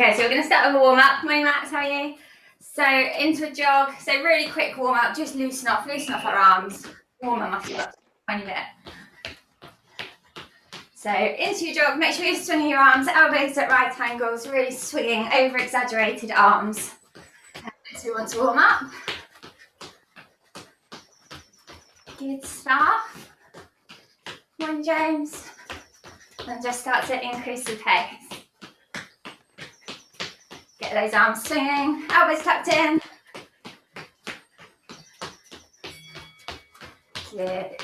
Okay, so we're going to start with a warm-up. Morning, Max, how are you? So into a jog. So really quick warm-up, just loosen off our arms. Warm our muscles up 20 minutes. So into your jog, make sure you're swinging your arms, elbows at right angles, really swinging over-exaggerated arms. So we want to warm up. Good stuff. Morning, James. And just start to increase the pace. Get those arms swinging, elbows tucked in. Good.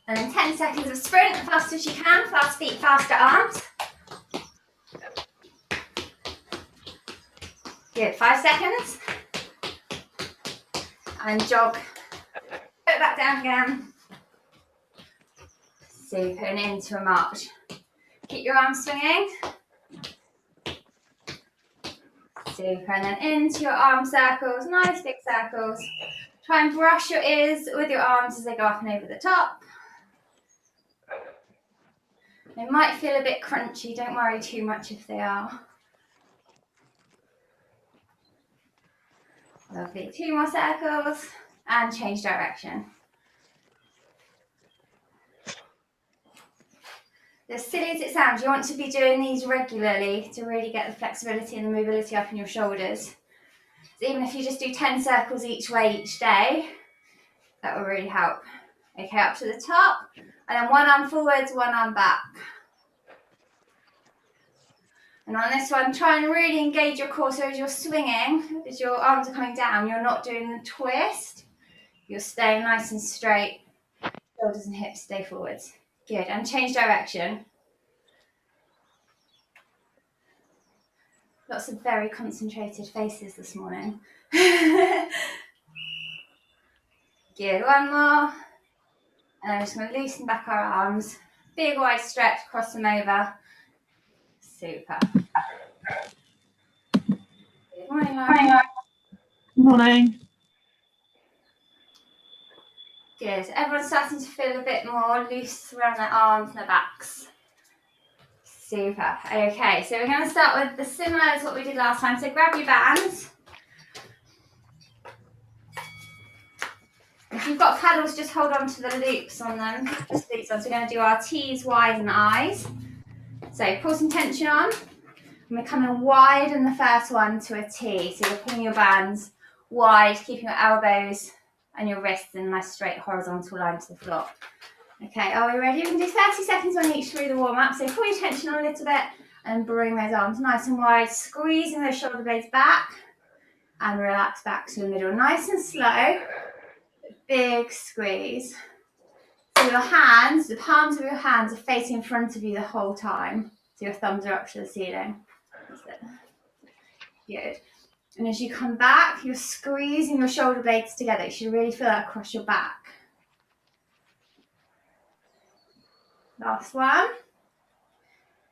And then 10 seconds of sprint, fast as you can, fast feet, faster arms. Good, 5 seconds. And jog. Put it back down again. Super, and into a march. Keep your arms swinging. Super, and then into your arm circles, nice big circles. Try and brush your ears with your arms as they go up and over the top. They might feel a bit crunchy, don't worry too much if they are. Lovely, 2 more circles and change direction. As silly as it sounds, you want to be doing these regularly to really get the flexibility and the mobility up in your shoulders. So even if you just do 10 circles each way each day, that will really help. Okay, up to the top, and then one arm forwards, one arm back. And on this one, try and really engage your core. So as you're swinging, as your arms are coming down, you're not doing the twist. You're staying nice and straight. Shoulders and hips stay forwards. Good, and change direction. Lots of very concentrated faces this morning. Good, one more. And I'm just going to loosen back our arms. Big wide stretch, cross them over. Super. Good morning, Lauren. Morning. Good. Everyone's starting to feel a bit more loose around their arms and their backs. Super. Okay, so we're going to start with the similar as what we did last time. So grab your bands. If you've got paddles, just hold on to the loops on them. Just these ones. We're going to do our T's, Y's and I's. So pull some tension on. And we're coming wide in the first one to a T. So you're pulling your bands wide, keeping your elbows and your wrists in a nice straight horizontal line to the floor. Okay, are we ready? We can do 30 seconds on each through the warm-up. So pull your tension on a little bit and bring those arms nice and wide, squeezing those shoulder blades back and relax back to the middle. Nice and slow. Big squeeze. So your hands, the palms of your hands are facing in front of you the whole time. So your thumbs are up to the ceiling. That's it. Good. And as you come back, you're squeezing your shoulder blades together. You should really feel that across your back. Last one.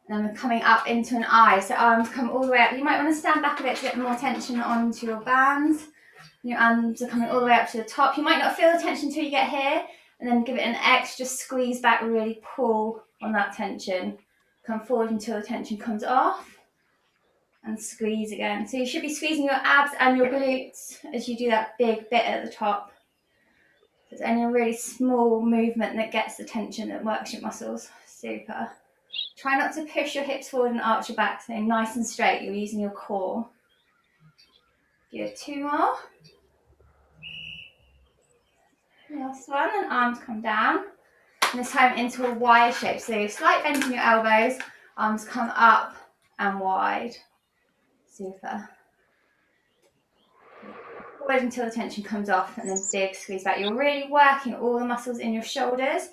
And then we're coming up into an I. So arms come all the way up. You might want to stand back a bit to get more tension onto your bands. Your arms are coming all the way up to the top. You might not feel the tension until you get here. And then give it an extra squeeze back, really pull on that tension. Come forward until the tension comes off. And squeeze again. So you should be squeezing your abs and your glutes as you do that big bit at the top. There's only a really small movement that gets the tension, that works your muscles. Super. Try not to push your hips forward and arch your back. So nice and straight, you're using your core. Good, 2 more. Last one, and arms come down. And this time into a Y shape. So slight bend in your elbows, arms come up and wide. Super. Forward until the tension comes off and then big squeeze back. You're really working all the muscles in your shoulders,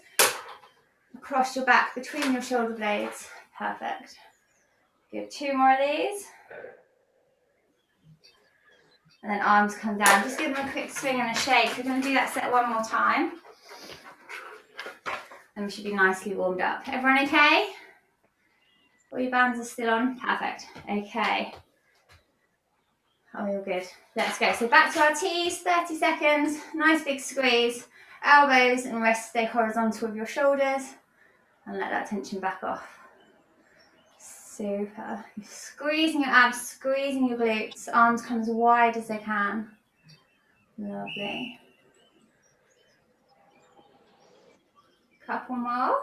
across your back, between your shoulder blades. Perfect. Good, 2 more of these. And then arms come down. Just give them a quick swing and a shake. We're going to do that set one more time. And we should be nicely warmed up. Everyone okay? All your bands are still on? Perfect. Okay. Oh, you're good. Let's go. So back to our T's, 30 seconds. Nice big squeeze. Elbows and wrists stay horizontal with your shoulders. And let that tension back off. Super. You're squeezing your abs, squeezing your glutes, arms come as wide as they can. Lovely. Couple more.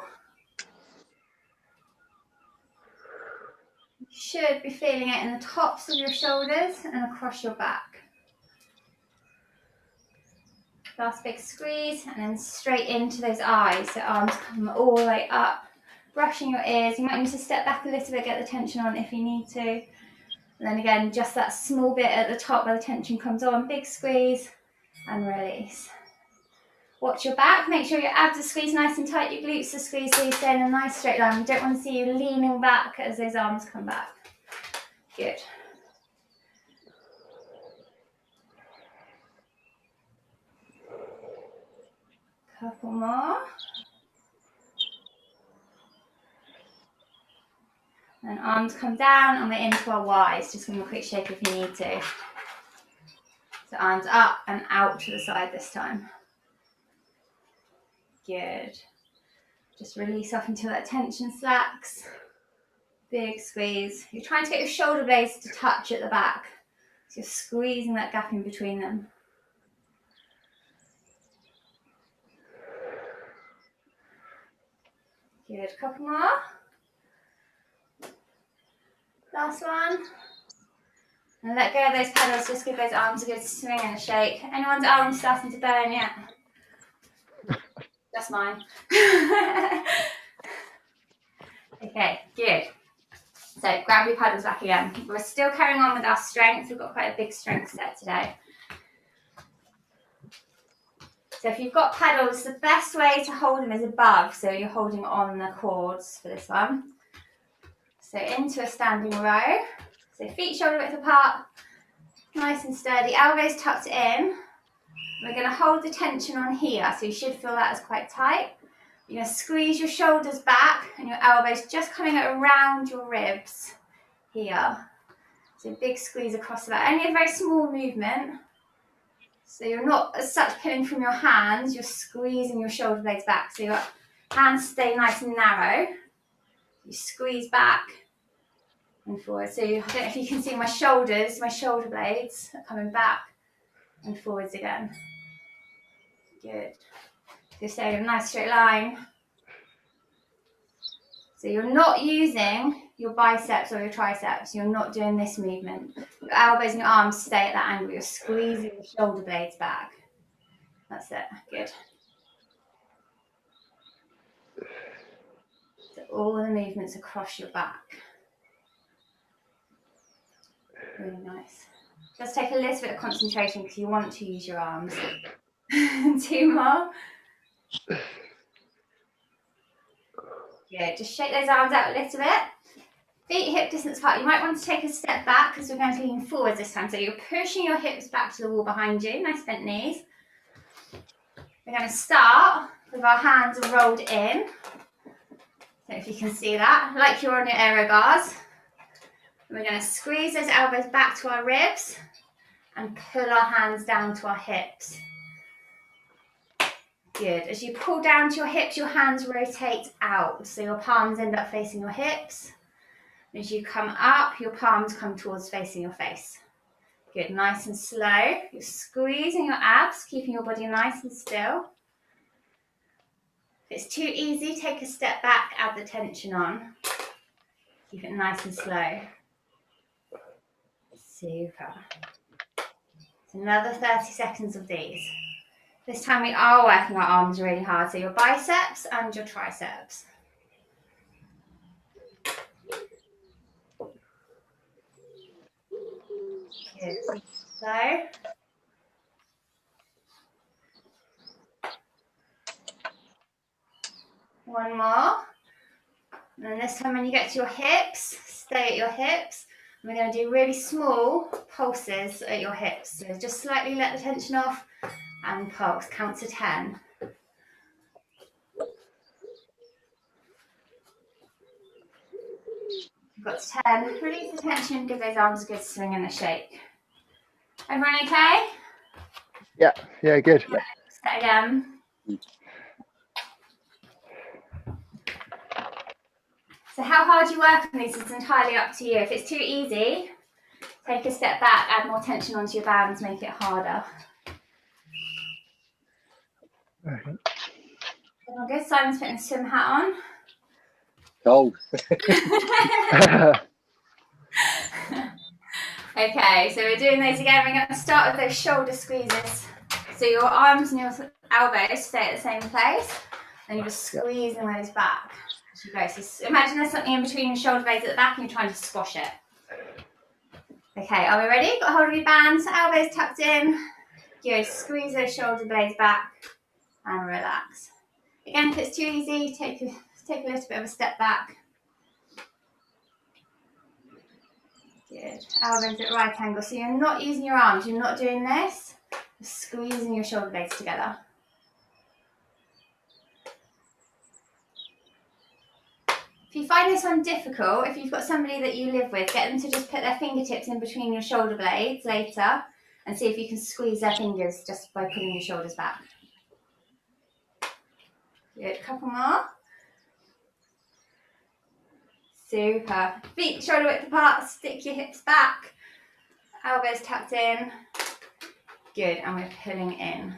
You should be feeling it in the tops of your shoulders and across your back. Last big squeeze and then straight into those eyes. So arms come all the way up, brushing your ears. You might need to step back a little bit, get the tension on if you need to. And then again, just that small bit at the top where the tension comes on, big squeeze and release. Watch your back, make sure your abs are squeezed nice and tight, your glutes are squeezed so you stay in a nice straight line. We don't want to see you leaning back as those arms come back. Good. Couple more. And arms come down and we're into our Ys. Just give them a quick shake if you need to. So arms up and out to the side this time. Good. Just release off until that tension slacks. Big squeeze. You're trying to get your shoulder blades to touch at the back. So you're squeezing that gap in between them. Good. Couple more. Last one. And let go of those pedals. Just give those arms a good swing and a shake. Anyone's arms starting to burn yet? Just mine. Okay, good. So grab your paddles back again. We're still carrying on with our strength. We've got quite a big strength set today. So if you've got pedals, the best way to hold them is above. So you're holding on the cords for this one. So into a standing row. So feet shoulder width apart, nice and sturdy. Elbows tucked in. We're going to hold the tension on here. So you should feel that as quite tight. You're going to squeeze your shoulders back and your elbows just coming around your ribs here. So big squeeze across the back. Only a very small movement. So you're not as such pulling from your hands, you're squeezing your shoulder blades back. So your hands stay nice and narrow. You squeeze back and forward. So I don't know if you can see my shoulders, my shoulder blades are coming back and forwards again. Good. So stay in a nice straight line. So you're not using your biceps or your triceps. You're not doing this movement. Your elbows and your arms stay at that angle. You're squeezing your shoulder blades back. That's it. Good. So all the movements across your back. Really nice. Just take a little bit of concentration because you want to use your arms. 2 more. Good. Just shake those arms out a little bit. Feet hip distance apart. You might want to take a step back because we're going to lean forwards this time. So you're pushing your hips back to the wall behind you. Nice bent knees. We're going to start with our hands rolled in. So if you can see that, like you're on your aero bars. We're going to squeeze those elbows back to our ribs and pull our hands down to our hips. Good. As you pull down to your hips, your hands rotate out. So your palms end up facing your hips. As you come up, your palms come towards facing your face. Good. Nice and slow. You're squeezing your abs, keeping your body nice and still. If it's too easy, take a step back, add the tension on. Keep it nice and slow. Super. So another 30 seconds of these. This time we are working our arms really hard, so your biceps and your triceps. Good. So, one more. And then this time when you get to your hips, stay at your hips. And we're going to do really small pulses at your hips. So just slightly let the tension off and pulse. Count to 10. You've got to 10. Release the tension, give those arms a good swing and a shake. Everyone okay? Yeah, good. Yeah. Set again. So how hard you work on these is entirely up to you. If it's too easy, take a step back, add more tension onto your bands, make it harder. Okay. All good. Simon's putting a swim hat on. Cold. Okay, so we're doing those again. We're going to start with those shoulder squeezes. So your arms and your elbows stay at the same place, and you're just squeezing those back as you go. So imagine there's something in between your shoulder blades at the back and you're trying to squash it. Okay, are we ready? Got hold of your bands, elbows tucked in. Good, squeeze those shoulder blades back and relax. Again, if it's too easy, take a little bit of a step back. Good. Elbows at right angle. So you're not using your arms, you're not doing this. You're squeezing your shoulder blades together. If you find this one difficult, if you've got somebody that you live with, get them to just put their fingertips in between your shoulder blades later and see if you can squeeze their fingers just by pulling your shoulders back. Good. Couple more. Super. Feet shoulder width apart, stick your hips back, elbows tucked in. Good, and we're pulling in.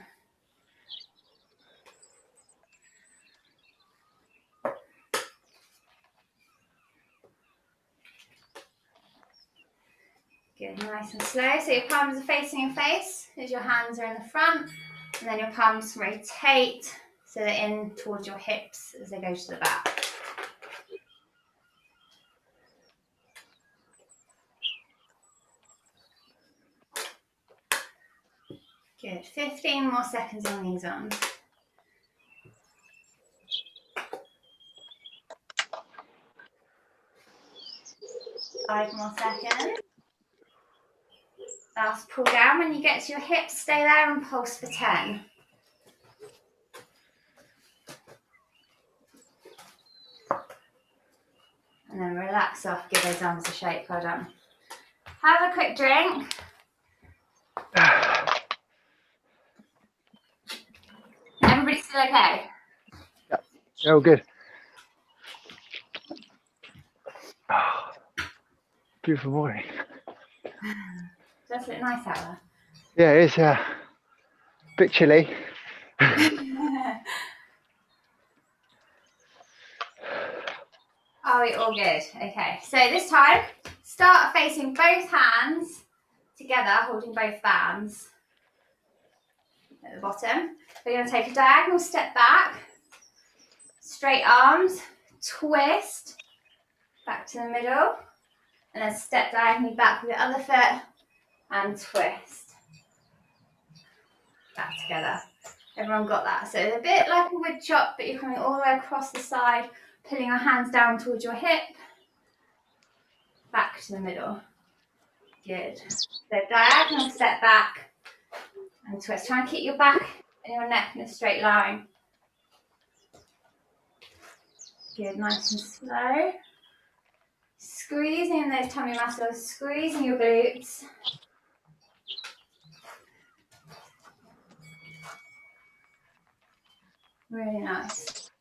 Good, nice and slow. So your palms are facing your face as your hands are in the front, and then your palms rotate so they're in towards your hips as they go to the back. Good, 15 more seconds on these ones. Five more seconds. Last pull down. When you get to your hips, stay there and pulse for 10. And then relax off, give those arms a shake. Well done. Have a quick drink. Everybody still okay? Yeah, all good. Oh, beautiful morning. Does look nice out there. Yeah, it's a bit chilly. Are we all good? Okay, so this time, start facing both hands together, holding both bands at the bottom. We're going to take a diagonal step back, straight arms, twist, back to the middle, and then step diagonally back with the other foot and twist. Back together. Everyone got that? So it's a bit like a wood chop, but you're coming all the way across the side, pulling your hands down towards your hip, back to the middle. Good. So diagonal step back and twist. Try and keep your back and your neck in a straight line. Good, nice and slow. Squeezing those tummy muscles, squeezing your glutes. Really nice.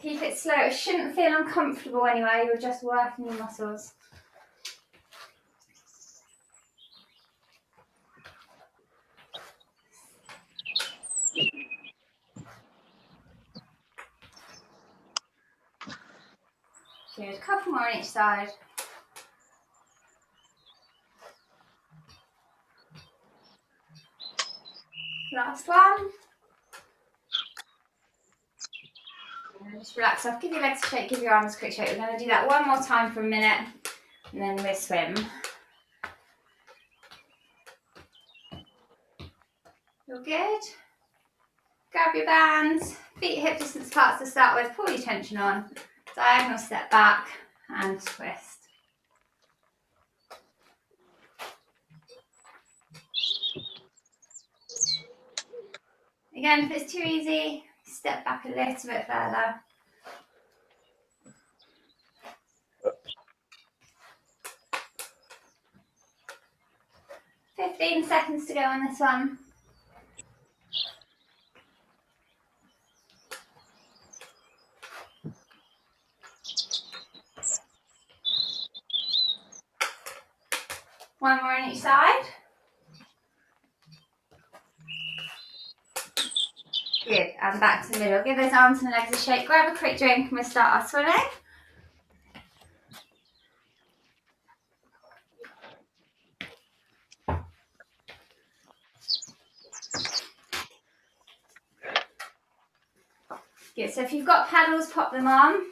Keep it slow. It shouldn't feel uncomfortable anyway. You're just working your muscles. Good. A couple more on each side. Last one. Just relax off. Give your legs a shake. Give your arms a quick shake. We're going to do that one more time for a minute, and then we'll swim. You're good. Grab your bands. Feet hip distance apart to start with. Pull your tension on. Diagonal step back and twist. Again, if it's too easy, step back a little bit further. "15 seconds to go on this one. One more on each side. Good, and back to the middle. Give those arms and legs a shake. Grab a quick drink and we'll start our swimming. Good, so if you've got paddles, pop them on.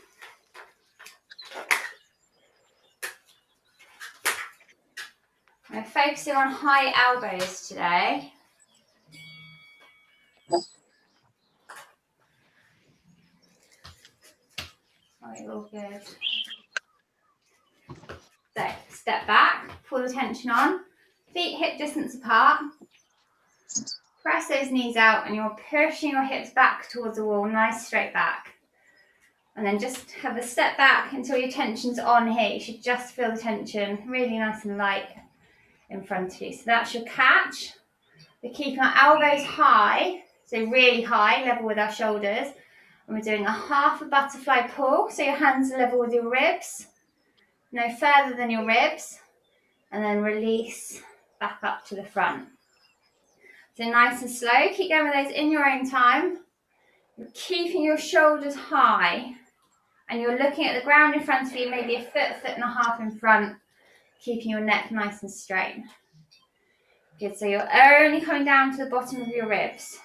We're focusing on high elbows today. Right, all good. So, step back, pull the tension on, feet hip distance apart. Press those knees out and you're pushing your hips back towards the wall, nice straight back. And then just have a step back until your tension's on here. You should just feel the tension really nice and light in front of you. So that's your catch. We're keeping our elbows high, so really high, level with our shoulders. And we're doing a half a butterfly pull, so your hands are level with your ribs, no further than your ribs. And then release back up to the front. So nice and slow, keep going with those in your own time. You're keeping your shoulders high and you're looking at the ground in front of you, maybe a foot, foot and a half in front, keeping your neck nice and straight. Good, so you're only coming down to the bottom of your ribs.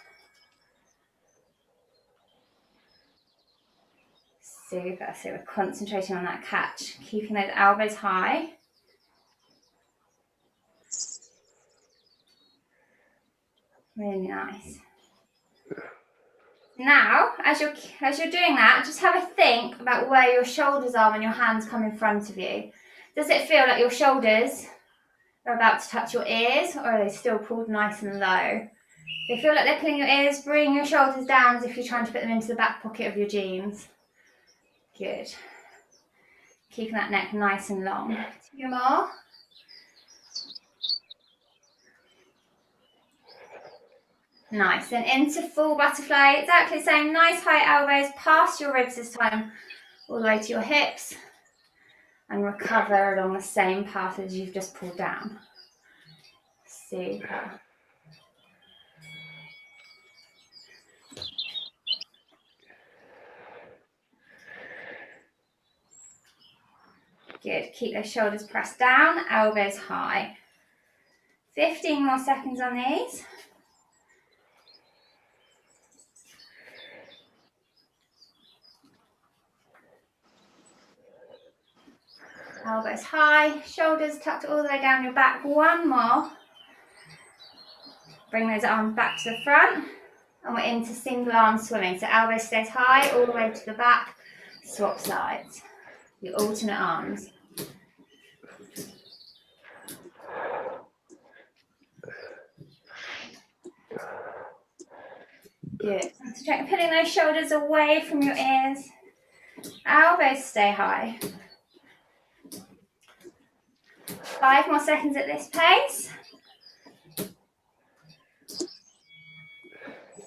Super, so we're concentrating on that catch, keeping those elbows high. Really nice. Now, as you're doing that, just have a think about where your shoulders are when your hands come in front of you. Does it feel like your shoulders are about to touch your ears, or are they still pulled nice and low? If they feel like they're pulling your ears, bring your shoulders down as if you're trying to put them into the back pocket of your jeans. Good. Keeping that neck nice and long. 2 more. Nice, and into full butterfly, exactly the same, nice high elbows, past your ribs this time, all the way to your hips, and recover along the same path as you've just pulled down. Super. Good, keep those shoulders pressed down, elbows high. 15 more seconds on these. Elbows high, shoulders tucked all the way down your back. One more. Bring those arms back to the front. And we're into single arm swimming. So elbows stays high, all the way to the back. Swap sides. Your alternate arms. Good. Concentrate, putting those shoulders away from your ears. Elbows stay high. 5 more seconds at this pace.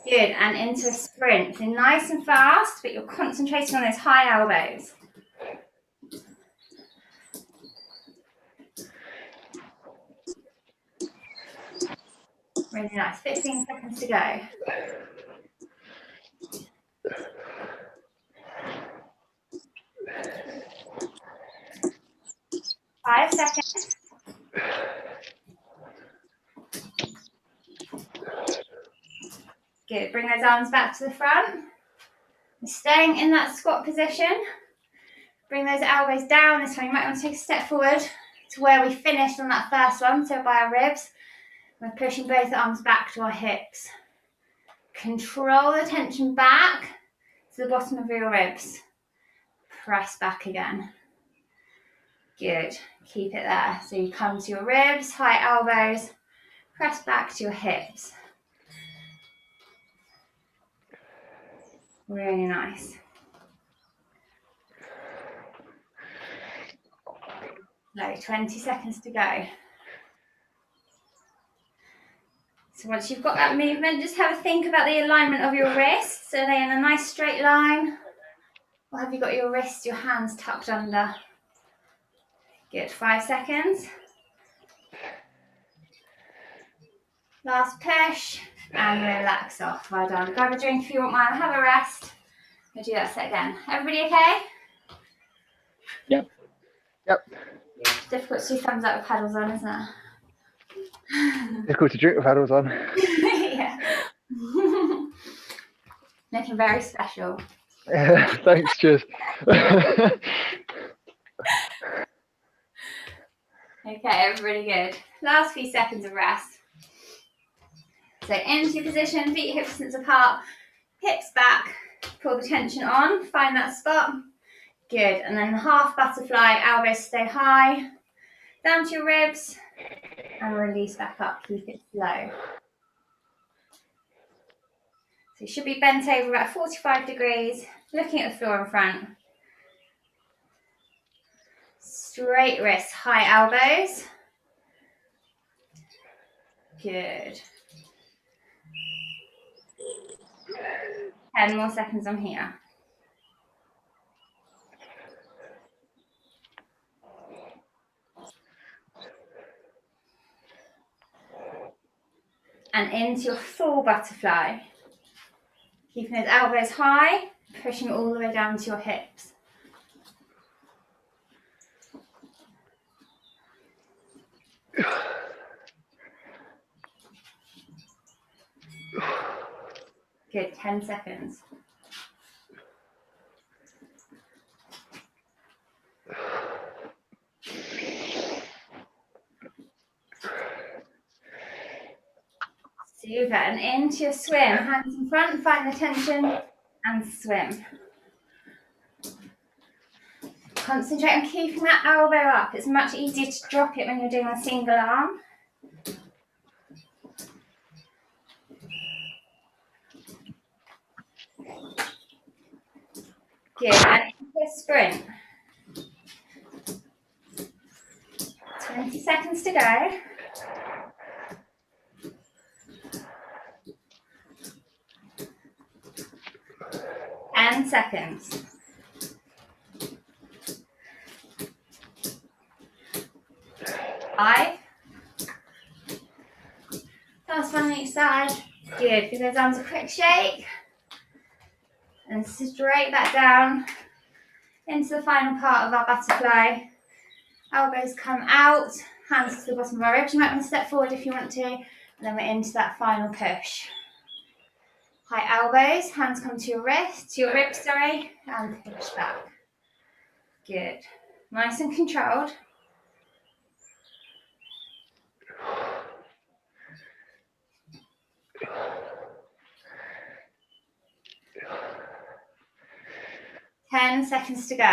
Good, and into a sprint. So nice and fast, but you're concentrating on those high elbows. Really nice. 15 seconds to go. 5 seconds. Good. Bring those arms back to the front. Staying in that squat position. Bring those elbows down. This time you might want to take a step forward to where we finished on that first one, so by our ribs. We're pushing both arms back to our hips. Control the tension back to the bottom of your ribs. Press back again. Good. Keep it there. So you come to your ribs, high elbows, press back to your hips. Really nice. No, 20 seconds to go. So once you've got that movement, just have a think about the alignment of your wrists. Are they in a nice straight line? Or have you got your wrists, your hands tucked under? Good, 5 seconds. Last push and relax off. Well done. Grab a drink if you want mine. Have a rest. We'll do that set again. Everybody okay? Yep. Yep. Difficult to do thumbs up with paddles on, isn't it? Difficult to drink with paddles on. Yeah. Looking very special. Yeah, thanks, cheers. Okay, everybody good. Last few seconds of rest. So into your position, feet hip distance apart, hips back, pull the tension on, find that spot. Good, and then half butterfly, elbows stay high, down to your ribs, and release back up, keep it slow. So you should be bent over about 45 degrees, looking at the floor in front. Straight wrists, high elbows. Good. 10 more seconds on here. And into your full butterfly. Keeping those elbows high, pushing all the way down to your hips. Good, 10 seconds. Super, and into your swim. Hands in front, find the tension, and swim. Concentrate on keeping that elbow up. It's much easier to drop it when you're doing a single arm. Good, and into a sprint. 20 seconds to go. And seconds. 5. Last one on each side. Good. Give those arms a quick shake. And straight back down into the final part of our butterfly. Elbows come out, hands to the bottom of our ribs. You might want to step forward if you want to. And then we're into that final push. High elbows, hands come to your wrist, to your ribs, sorry, and push back. Good. Nice and controlled. Ten seconds to go.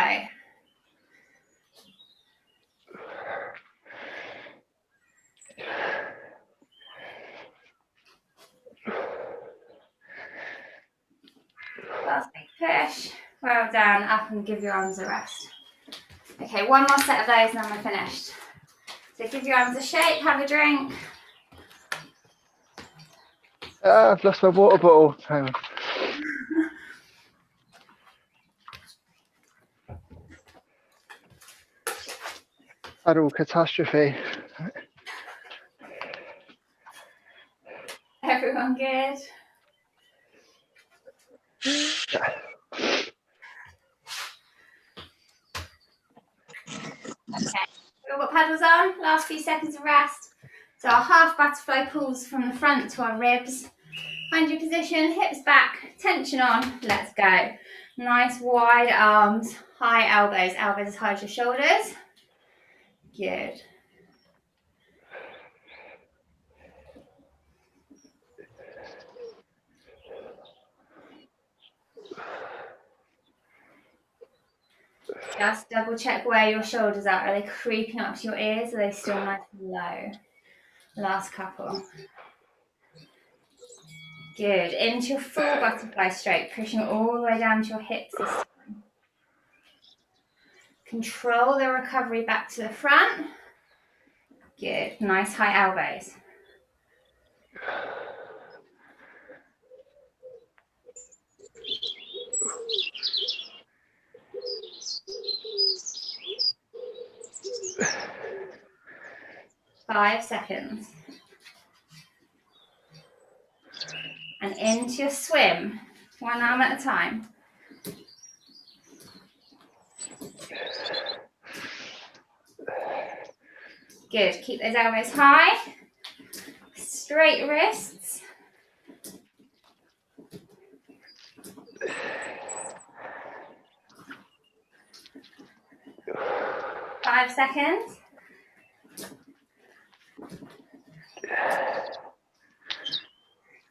Last big push. Well done. Up and give your arms a rest. Okay, one more set of those and then we're finished. So give your arms a shake, have a drink. I've lost my water bottle. Hang on. Paddle catastrophe. Everyone good? Okay, we've got paddles on, last few seconds of rest. So our half butterfly pulls from the front to our ribs. Find your position, hips back, tension on, let's go. Nice wide arms, high elbows, elbows as high as your shoulders. Good. Just double check where your shoulders are. Are they creeping up to your ears? Or are they still nice and low? Last couple. Good. Into your full butterfly stroke, pushing all the way down to your hips this time. Control the recovery back to the front. Good. Nice high elbows. Five seconds. And into your swim, one arm at a time. Good, keep those elbows high, straight wrists. 5 seconds.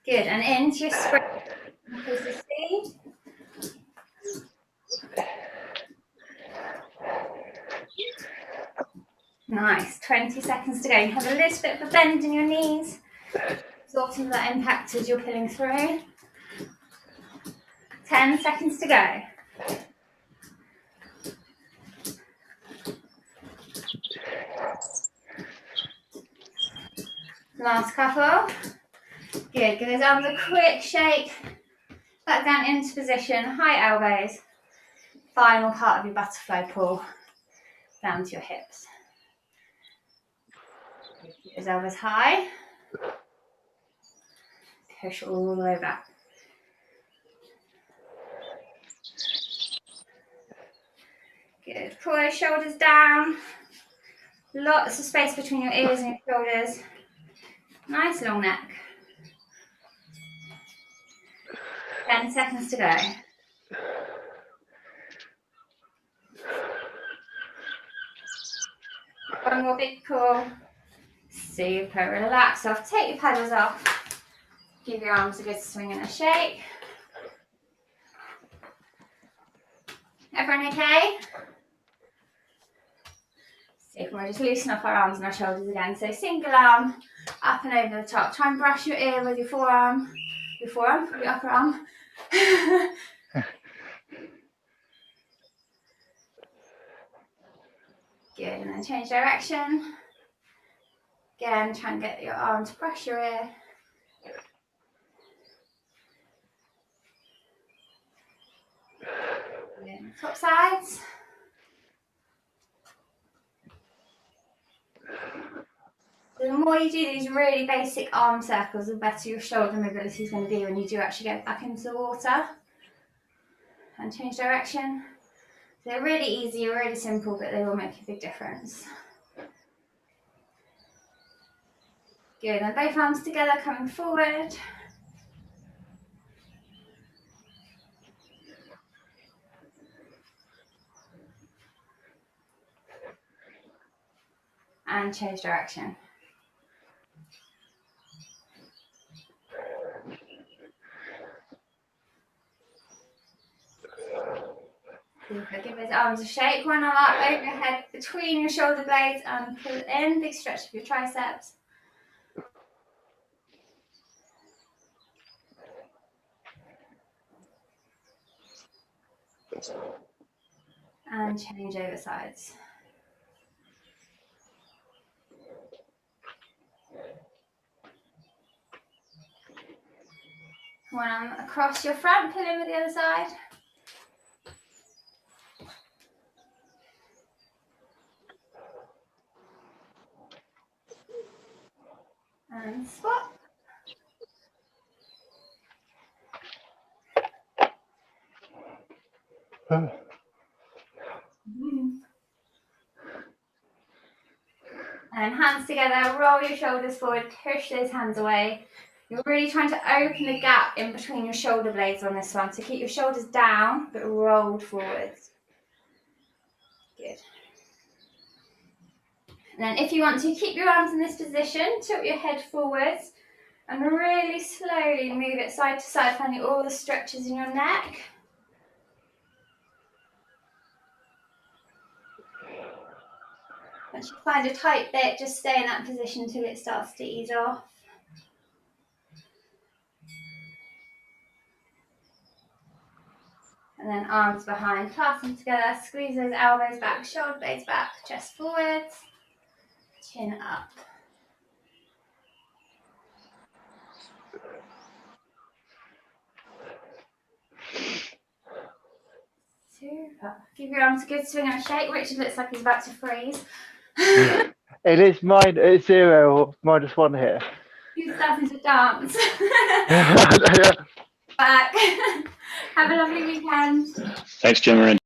Good, and into your sprint. Increase the speed. Nice, 20 seconds to go. You have a little bit of a bend in your knees. Absorb some of that impact as you're pulling through. 10 seconds to go. Last couple. Good, give those arms a quick shake. Back down into position, high elbows. Final part of your butterfly pull, down to your hips. Keep those elbows high. Push all the way back. Good, pull those shoulders down. Lots of space between your ears and your shoulders. Nice long neck. 10 seconds to go. One more big pull. Super, relax off. Take your pedals off. Give your arms a good swing and a shake. Everyone okay? So if we just loosen up our arms and our shoulders again. So single arm, up and over the top. Try and brush your ear with your forearm. Your upper arm. Good, and then change direction. Again, try and get your arm to brush your ear. Good. Top sides. The more you do these really basic arm circles, the better your shoulder mobility is going to be when you do actually get back into the water. And change direction. They're really easy, really simple, but they will make a big difference. Good, and both arms together, coming forward. And change direction. Super. Give those arms a shake. One arm up over your head between your shoulder blades and pull it in. Big stretch of your triceps. And change over sides. One arm across your front, pull in with the other side. And swap. And hands together, roll your shoulders forward, push those hands away. You're really trying to open the gap in between your shoulder blades on this one. So keep your shoulders down, but rolled forwards. Good. And then if you want to, keep your arms in this position, tilt your head forwards, and really slowly move it side to side, finding all the stretches in your neck. Once you find a tight bit, just stay in that position until it starts to ease off. And then arms behind, clasp them together, squeeze those elbows back, shoulder blades back, chest forwards, chin up. Super. Give your arms a good swing and a shake. Richard looks like he's about to freeze. It is mine. It's 0 or -1 here. You starting to dance. Yeah. Back. Have a lovely weekend. Thanks, Gemma.